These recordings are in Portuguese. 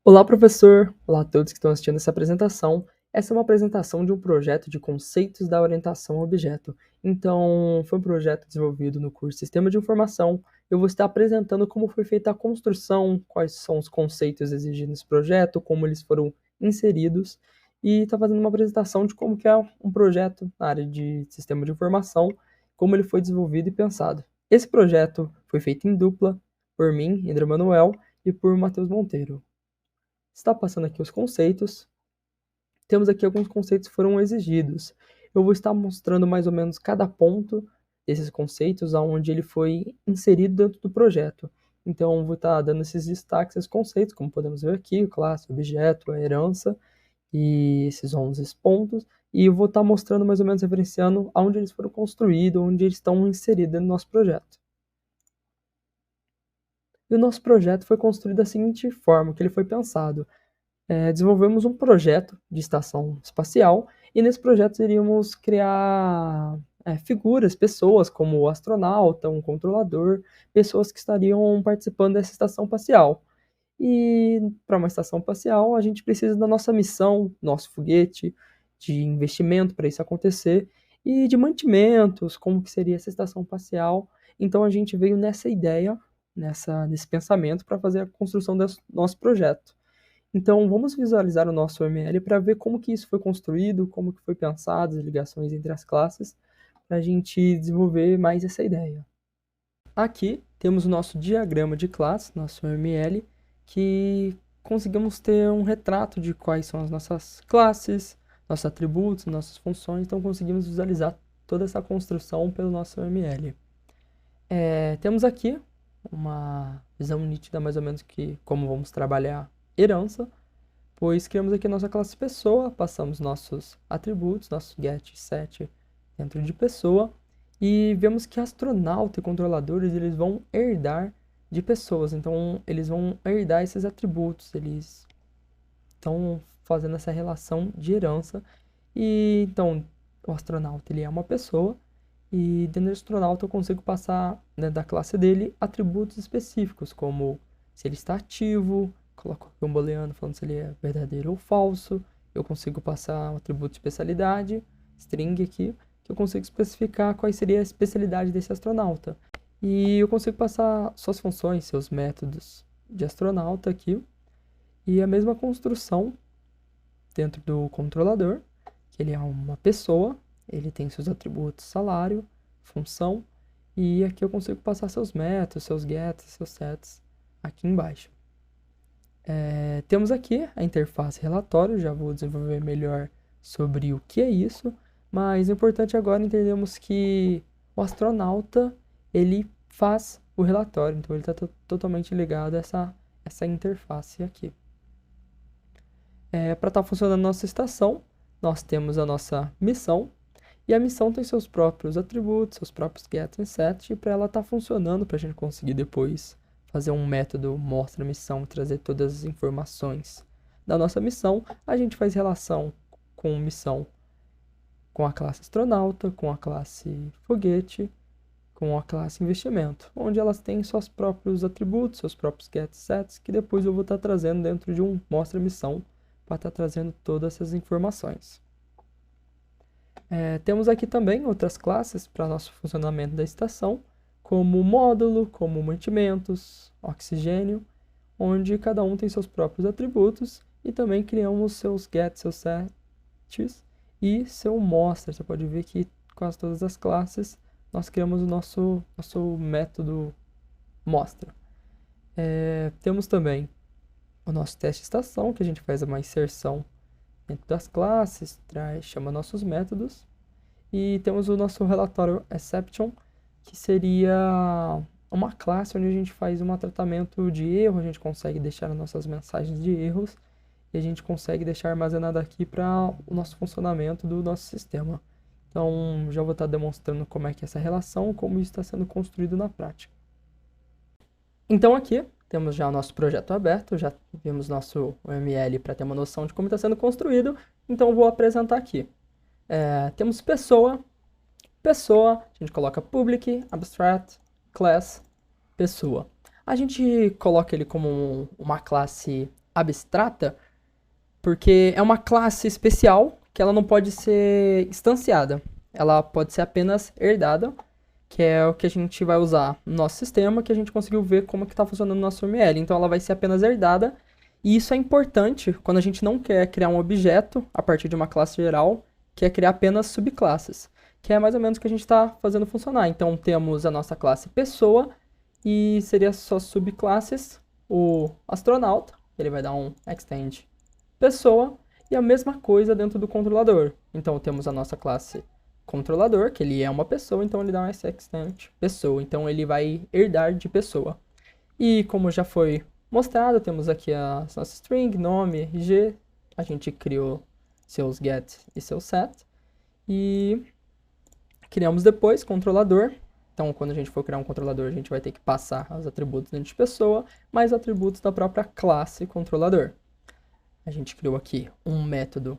Olá, professor! Olá a todos que estão assistindo essa apresentação. Essa é uma apresentação de um projeto de conceitos da orientação a objeto. Então, foi um projeto desenvolvido no curso Sistema de Informação. Eu vou estar apresentando como foi feita a construção, quais são os conceitos exigidos nesse projeto, como eles foram inseridos, e estar fazendo uma apresentação de como que é um projeto na área de Sistema de Informação, como ele foi desenvolvido e pensado. Esse projeto foi feito em dupla, por mim, Indra Manuel, e por Matheus Monteiro. Está passando aqui os conceitos. Temos aqui alguns conceitos que foram exigidos. Eu vou estar mostrando mais ou menos cada ponto desses conceitos, aonde ele foi inserido dentro do projeto. Então, vou estar dando esses destaques, esses conceitos, como podemos ver aqui, classe, objeto, a herança, e esses 11 pontos. E eu vou estar mostrando mais ou menos, referenciando aonde eles foram construídos, onde eles estão inseridos no nosso projeto. E o nosso projeto foi construído da seguinte forma, que ele foi pensado. Desenvolvemos um projeto de estação espacial e nesse projeto iríamos criar figuras, pessoas como o astronauta, um controlador, pessoas que estariam participando dessa estação espacial. E para uma estação espacial a gente precisa da nossa missão, nosso foguete, de investimento para isso acontecer e de mantimentos, como que seria essa estação espacial. Então a gente veio nessa ideia, nesse pensamento para fazer a construção desse nosso projeto. Então, vamos visualizar o nosso UML para ver como que isso foi construído, como que foi pensado, as ligações entre as classes, para a gente desenvolver mais essa ideia. Aqui temos o nosso diagrama de classe, nosso UML, que conseguimos ter um retrato de quais são as nossas classes, nossos atributos, nossas funções, então conseguimos visualizar toda essa construção pelo nosso UML. Temos aqui uma visão nítida mais ou menos que como vamos trabalhar herança, pois criamos aqui a nossa classe pessoa, passamos nossos atributos, nosso get, set dentro de pessoa, e vemos que astronauta e controladores eles vão herdar de pessoas, então eles vão herdar esses atributos, eles estão fazendo essa relação de herança, e então o astronauta ele é uma pessoa, e dentro do astronauta eu consigo passar, né, da classe dele atributos específicos, como se ele está ativo, coloco aqui um booleano falando se ele é verdadeiro ou falso. Eu consigo passar um atributo de especialidade, string aqui, que eu consigo especificar qual seria a especialidade desse astronauta. E eu consigo passar suas funções, seus métodos de astronauta aqui. E a mesma construção dentro do controlador, que ele é uma pessoa, ele tem seus atributos salário, função, e aqui eu consigo passar seus métodos, seus gets, seus sets aqui embaixo. Temos aqui a interface relatório, já vou desenvolver melhor sobre o que é isso, mas o importante agora entendermos que o astronauta ele faz o relatório, então ele está totalmente ligado a essa interface aqui. Para estar funcionando a nossa estação, nós temos a nossa missão, e a missão tem seus próprios atributos, seus próprios gets e sets, e para ela estar funcionando, para a gente conseguir depois fazer um método mostra missão e trazer todas as informações da nossa missão, a gente faz relação com missão com a classe astronauta, com a classe foguete, com a classe investimento, onde elas têm seus próprios atributos, seus próprios get sets, que depois eu vou estar trazendo dentro de um mostra missão para estar trazendo todas essas informações. Temos aqui também outras classes para nosso funcionamento da estação, como módulo, como mantimentos, oxigênio, onde cada um tem seus próprios atributos e também criamos seus gets, seus sets e seu mostra. Você pode ver que quase todas as classes nós criamos o nosso método mostra. Temos também o nosso teste de estação, que a gente faz uma inserção dentro das classes, chama nossos métodos. E temos o nosso relatório exception, que seria uma classe onde a gente faz um tratamento de erro, a gente consegue deixar as nossas mensagens de erros e a gente consegue deixar armazenado aqui para o nosso funcionamento do nosso sistema. Então, já vou estar demonstrando como é que é essa relação, como isso está sendo construído na prática. Então, aqui temos já o nosso projeto aberto, já vimos nosso UML para ter uma noção de como está sendo construído, então vou apresentar aqui. Temos pessoa, a gente coloca public, abstract, class, pessoa. A gente coloca ele como uma classe abstrata, porque é uma classe especial que ela não pode ser instanciada. Ela pode ser apenas herdada, que é o que a gente vai usar no nosso sistema, que a gente conseguiu ver como que está funcionando o nosso UML. Então ela vai ser apenas herdada, e isso é importante quando a gente não quer criar um objeto a partir de uma classe geral, que é criar apenas subclasses, que é mais ou menos o que a gente está fazendo funcionar. Então temos a nossa classe pessoa, e seria só subclasses, o astronauta, ele vai dar um extend pessoa, e a mesma coisa dentro do controlador. Então temos a nossa classe controlador, que ele é uma pessoa, então ele dá um extend pessoa, então ele vai herdar de pessoa. E como já foi mostrado, temos aqui a nossa string, nome, RG, a gente criou seus get e seu set, e criamos depois controlador. Então, quando a gente for criar um controlador, a gente vai ter que passar os atributos dentro de pessoa, mais atributos da própria classe controlador. A gente criou aqui um método,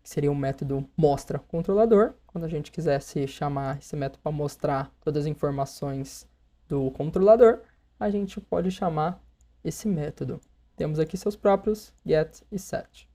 que seria um método mostra controlador. Quando a gente quisesse chamar esse método para mostrar todas as informações do controlador, a gente pode chamar esse método. Temos aqui seus próprios get e set.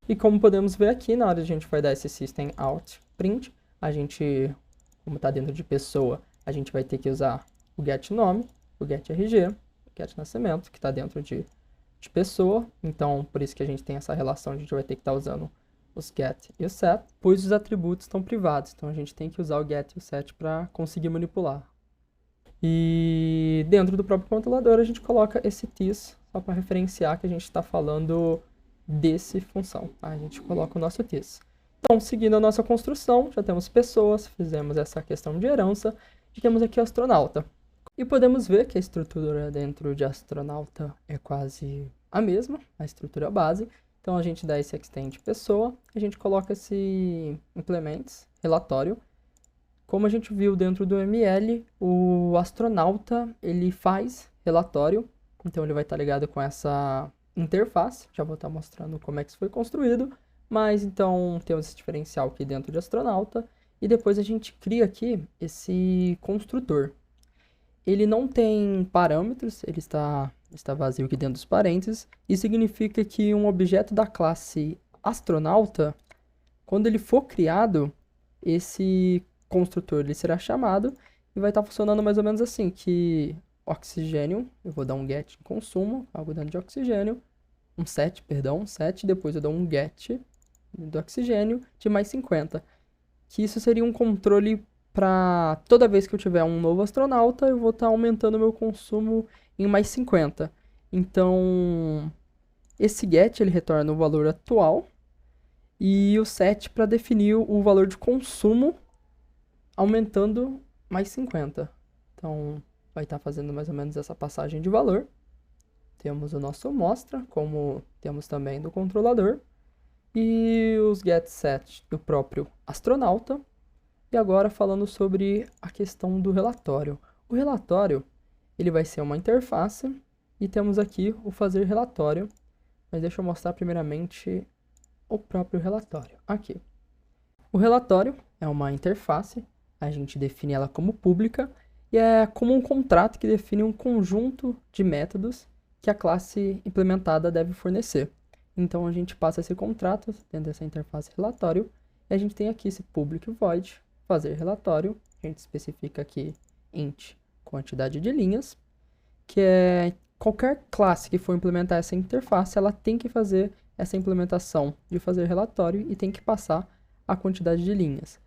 E como podemos ver aqui, na hora que a gente vai dar esse system out print, a gente, como está dentro de pessoa, a gente vai ter que usar o get nome, o get RG, o get nascimento, que está dentro de pessoa. Então, por isso que a gente tem essa relação, a gente vai ter que estar usando os get e o set, pois os atributos estão privados. Então, a gente tem que usar o get e o set para conseguir manipular. E dentro do próprio controlador, a gente coloca esse this, só para referenciar que a gente está falando desse função. A gente coloca o nosso this. Então, seguindo a nossa construção, já temos pessoas, fizemos essa questão de herança, e temos aqui astronauta. E podemos ver que a estrutura dentro de astronauta é quase a mesma, a estrutura base. Então, a gente dá esse extend pessoa, a gente coloca esse implements, relatório. Como a gente viu dentro do ML, o astronauta, ele faz relatório, então ele vai estar ligado com essa interface. Já vou estar mostrando como é que isso foi construído. Mas então temos esse diferencial aqui dentro de astronauta, e depois a gente cria aqui esse construtor. Ele não tem parâmetros, ele está vazio aqui dentro dos parênteses, e significa que um objeto da classe astronauta, quando ele for criado, esse construtor ele será chamado, e vai estar funcionando mais ou menos assim, que oxigênio, eu vou dar um get em consumo, algo dentro de oxigênio, um set, depois eu dou um get do oxigênio de mais 50. Que isso seria um controle para toda vez que eu tiver um novo astronauta, eu vou estar aumentando o meu consumo em mais 50. Então, esse get ele retorna o valor atual e o set para definir o valor de consumo aumentando mais 50. Então, vai estar fazendo mais ou menos essa passagem de valor. Temos o nosso mostra, como temos também do controlador, e os get set do próprio astronauta. E agora falando sobre a questão do relatório. O relatório, ele vai ser uma interface, e temos aqui o fazer relatório, mas deixa eu mostrar primeiramente o próprio relatório. Aqui. O relatório é uma interface, a gente define ela como pública, e é como um contrato que define um conjunto de métodos que a classe implementada deve fornecer. Então, a gente passa esse contrato dentro dessa interface relatório, e a gente tem aqui esse public void, fazer relatório, a gente especifica aqui int quantidade de linhas, que é qualquer classe que for implementar essa interface, ela tem que fazer essa implementação de fazer relatório e tem que passar a quantidade de linhas.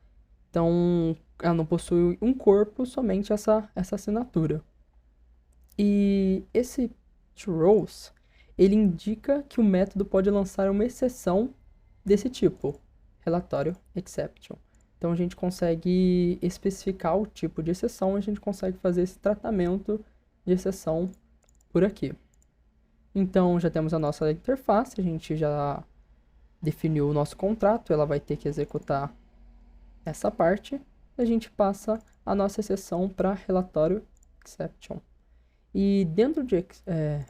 Então, ela não possui um corpo, somente essa assinatura. E esse throws, ele indica que o método pode lançar uma exceção desse tipo, relatório exception. Então a gente consegue especificar o tipo de exceção, a gente consegue fazer esse tratamento de exceção por aqui. Então já temos a nossa interface, a gente já definiu o nosso contrato, ela vai ter que executar essa parte, e a gente passa a nossa exceção para relatório exception. E dentro de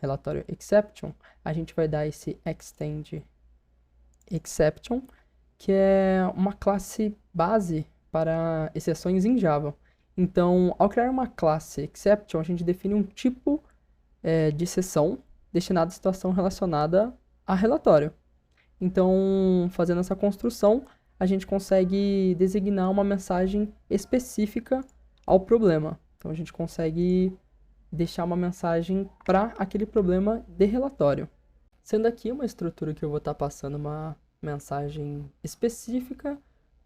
relatório exception, a gente vai dar esse extend exception, que é uma classe base para exceções em Java. Então, ao criar uma classe exception, a gente define um tipo de exceção, destinado à situação relacionada a relatório. Então, fazendo essa construção, a gente consegue designar uma mensagem específica ao problema. Então, a gente consegue deixar uma mensagem para aquele problema de relatório. Sendo aqui uma estrutura que eu vou estar passando uma mensagem específica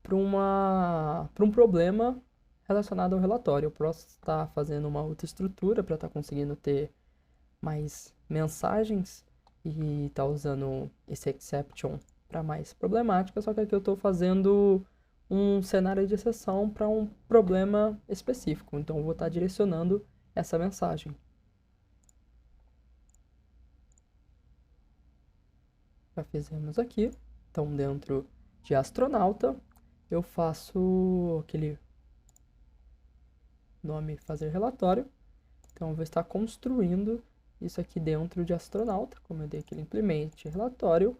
para um problema relacionado ao relatório. Eu posso estar fazendo uma outra estrutura para estar conseguindo ter mais mensagens e estar usando esse exception para mais problemática, só que aqui eu estou fazendo um cenário de exceção para um problema específico, então eu vou estar direcionando essa mensagem. Já fizemos aqui, então dentro de astronauta eu faço aquele nome fazer relatório, então eu vou estar construindo isso aqui dentro de astronauta, como eu dei aquele implemente relatório,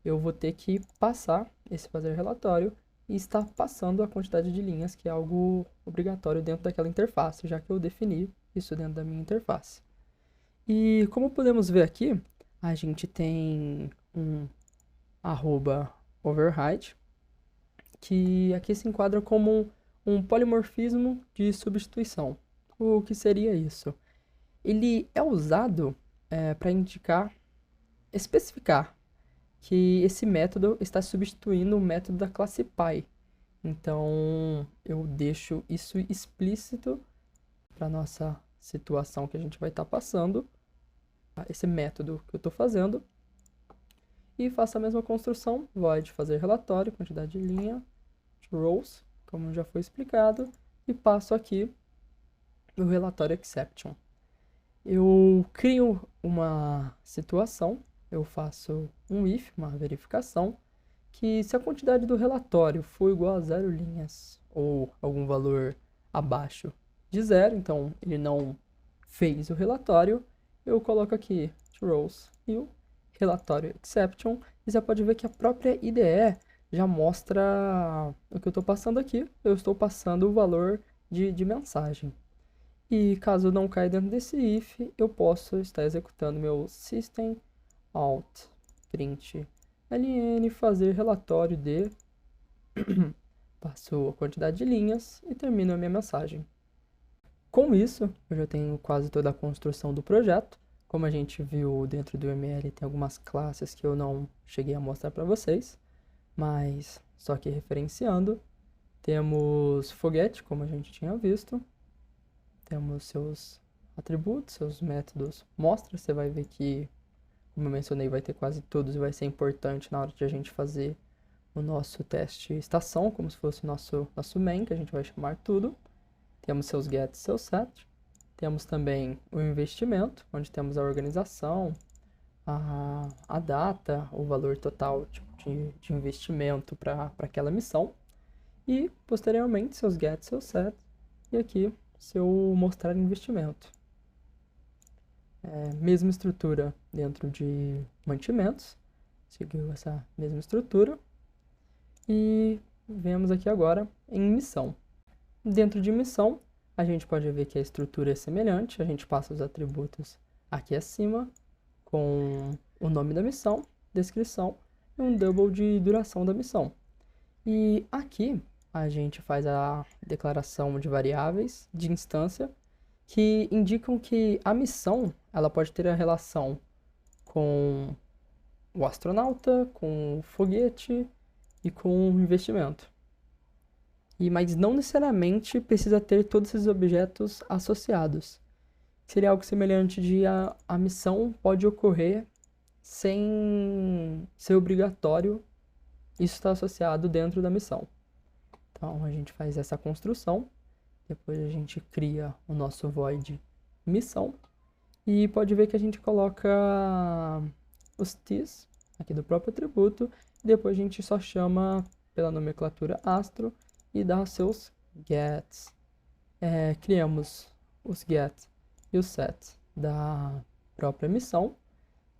eu vou ter que passar esse fazer relatório e estar passando a quantidade de linhas, que é algo obrigatório dentro daquela interface, já que eu defini isso dentro da minha interface. E como podemos ver aqui, a gente tem um @override, que aqui se enquadra como um polimorfismo de substituição. O que seria isso? Ele é usado para especificar que esse método está substituindo o método da classe Py. Então, eu deixo isso explícito para nossa situação que a gente vai estar passando, esse método que eu estou fazendo, e faço a mesma construção, void fazer relatório, quantidade de linha, rows, como já foi explicado, e passo aqui o relatório exception. Eu crio uma situação, eu faço um if, uma verificação, que se a quantidade do relatório for igual a 0 linhas ou algum valor abaixo de 0, então ele não fez o relatório, eu coloco aqui rows e o relatório exception, e você pode ver que a própria IDE já mostra o que eu estou passando aqui, eu estou passando o valor de mensagem. E caso não caia dentro desse if, eu posso estar executando meu system out print ln fazer relatório de passo a quantidade de linhas e termino a minha mensagem. Com isso, eu já tenho quase toda a construção do projeto. Como a gente viu dentro do ML, tem algumas classes que eu não cheguei a mostrar para vocês, mas só que referenciando, temos foguete, como a gente tinha visto, temos seus atributos, seus métodos mostra, você vai ver que, como eu mencionei, vai ter quase todos e vai ser importante na hora de a gente fazer o nosso teste estação, como se fosse o nosso main, que a gente vai chamar tudo. Temos seus get, seus set. Temos também o investimento, onde temos a organização, a data, o valor total de investimento para aquela missão. E, posteriormente, seus get, seus set. E aqui, seu mostrar investimento. Mesma estrutura dentro de mantimentos. Seguiu essa mesma estrutura. E vemos aqui agora em missão. Dentro de missão, a gente pode ver que a estrutura é semelhante. A gente passa os atributos aqui acima, com o nome da missão, descrição e um double de duração da missão. E aqui a gente faz a declaração de variáveis de instância que indicam que a missão ela pode ter a relação com o astronauta, com o foguete e com o investimento. Mas não necessariamente precisa ter todos esses objetos associados. Seria algo semelhante de a missão pode ocorrer sem ser obrigatório isso estar associado dentro da missão. Então a gente faz essa construção, depois a gente cria o nosso void missão e pode ver que a gente coloca os t's aqui do próprio atributo, e depois a gente só chama pela nomenclatura astro e dá os seus gets. Criamos os get e os set da própria missão,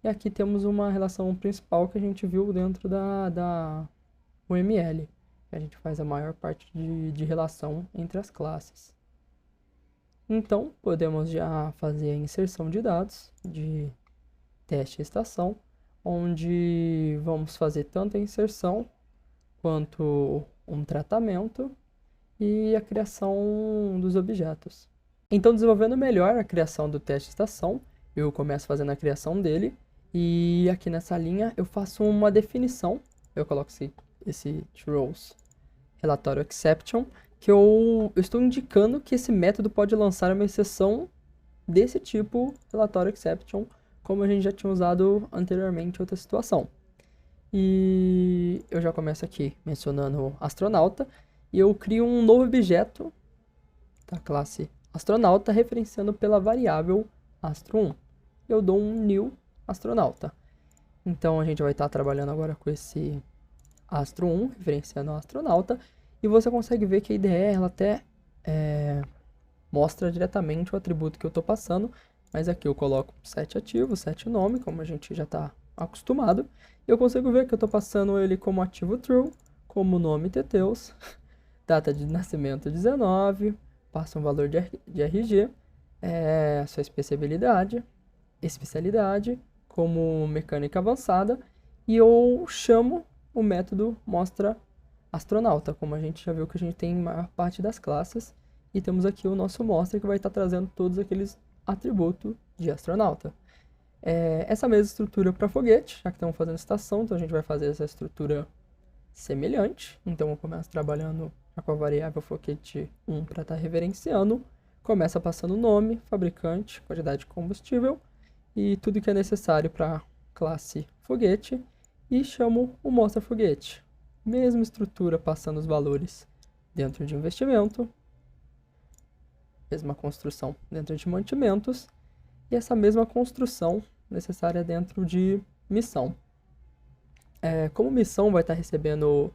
e aqui temos uma relação principal que a gente viu dentro da UML. A gente faz a maior parte de relação entre as classes. Então, podemos já fazer a inserção de dados, de teste estação, onde vamos fazer tanto a inserção quanto um tratamento e a criação dos objetos. Então, desenvolvendo melhor a criação do teste estação, eu começo fazendo a criação dele e aqui nessa linha eu faço uma definição, eu coloco esse throws relatório exception, que eu estou indicando que esse método pode lançar uma exceção desse tipo relatório exception, como a gente já tinha usado anteriormente em outra situação. E eu já começo aqui mencionando astronauta, e eu crio um novo objeto da classe astronauta, referenciando pela variável astro1. Eu dou um new astronauta. Então a gente vai estar trabalhando agora com esse astro1, referenciando o astronauta, e você consegue ver que a IDE ela até mostra diretamente o atributo que eu estou passando, mas aqui eu coloco set ativo, set nome, como a gente já está acostumado, e eu consigo ver que eu estou passando ele como ativo true, como nome Teteus, data de nascimento 19, passa um valor de RG, sua especialidade, como mecânica avançada, e eu chamo o método mostra astronauta, como a gente já viu que a gente tem em maior parte das classes, e temos aqui o nosso mostra que vai estar trazendo todos aqueles atributos de astronauta. Essa mesma estrutura para foguete, já que estamos fazendo estação, então a gente vai fazer essa estrutura semelhante. Então eu começo trabalhando com a variável foguete 1 para estar referenciando, começa passando o nome, fabricante, quantidade de combustível e tudo que é necessário para a classe foguete, e chamo o mostra foguete. Mesma estrutura passando os valores dentro de investimento, mesma construção dentro de mantimentos e essa mesma construção necessária dentro de missão. Como missão vai estar recebendo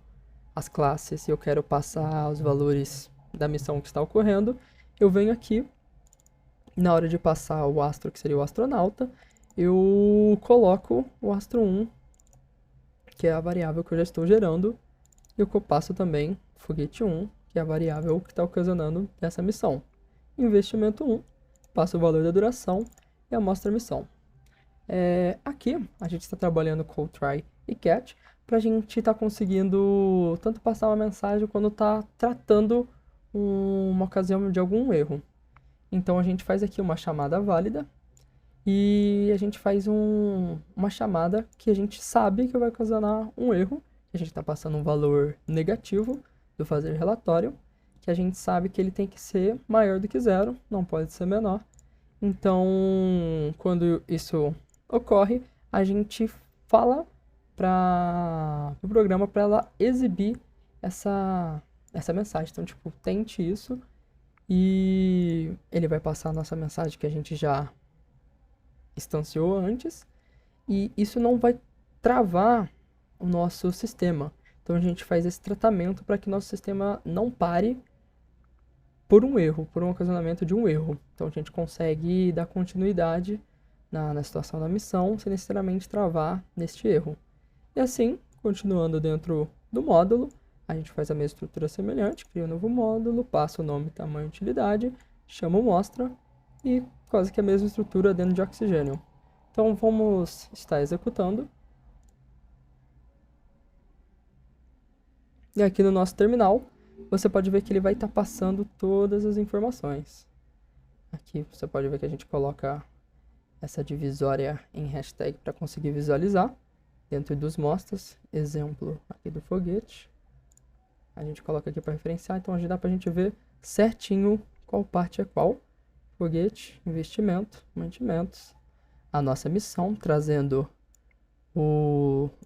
as classes e eu quero passar os valores da missão que está ocorrendo, eu venho aqui, na hora de passar o astro, que seria o astronauta, eu coloco o astro1, que é a variável que eu já estou gerando, e eu passo também foguete 1, que é a variável que está ocasionando essa missão. Investimento 1, passo o valor da duração e amostra a missão. Aqui a gente está trabalhando com o try e catch para a gente estar conseguindo tanto passar uma mensagem quando está tratando uma ocasião de algum erro. Então a gente faz aqui uma chamada válida e a gente faz uma chamada que a gente sabe que vai ocasionar um erro. A gente está passando um valor negativo do fazer relatório, que a gente sabe que ele tem que ser maior do que 0, não pode ser menor. Então, quando isso ocorre, a gente fala para o programa para ela exibir essa mensagem. Então, tipo, tente isso e ele vai passar a nossa mensagem que a gente já instanciou antes, e isso não vai travar o nosso sistema. Então a gente faz esse tratamento para que nosso sistema não pare por um erro, por um ocasionamento de um erro. Então a gente consegue dar continuidade na situação da missão sem necessariamente travar neste erro. E assim, continuando dentro do módulo, a gente faz a mesma estrutura semelhante, cria um novo módulo, passa o nome, tamanho e utilidade, chama o mostra e quase que a mesma estrutura dentro de oxigênio. Então vamos estar executando. E aqui no nosso terminal, você pode ver que ele vai estar passando todas as informações. Aqui você pode ver que a gente coloca essa divisória em hashtag para conseguir visualizar. Dentro dos mostras, exemplo aqui do foguete. A gente coloca aqui para referenciar, então dá para a gente ver certinho qual parte é qual. Foguete, investimento, mantimentos. A nossa missão, trazendo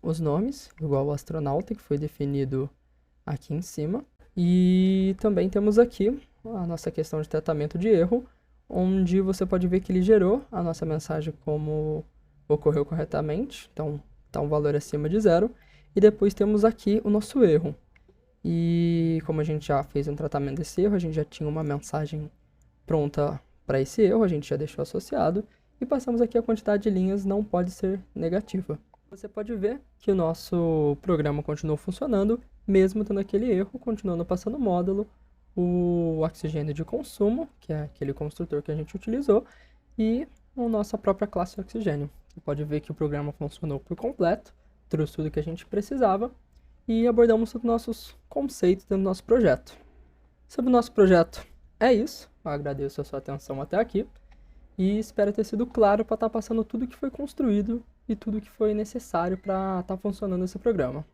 os nomes, igual o astronauta, que foi definido aqui em cima. E também temos aqui a nossa questão de tratamento de erro, onde você pode ver que ele gerou a nossa mensagem como ocorreu corretamente, então está um valor acima de 0. E depois temos aqui o nosso erro. E como a gente já fez um tratamento desse erro, a gente já tinha uma mensagem pronta para esse erro, a gente já deixou associado. E passamos aqui a quantidade de linhas não pode ser negativa. Você pode ver que o nosso programa continuou funcionando, mesmo tendo aquele erro, continuando passando o módulo, o oxigênio de consumo, que é aquele construtor que a gente utilizou, e a nossa própria classe de oxigênio. Você pode ver que o programa funcionou por completo, trouxe tudo que a gente precisava e abordamos os nossos conceitos dentro do nosso projeto. Sobre o nosso projeto é isso, eu agradeço a sua atenção até aqui e espero ter sido claro para estar passando tudo que foi construído e tudo que foi necessário para estar funcionando esse programa.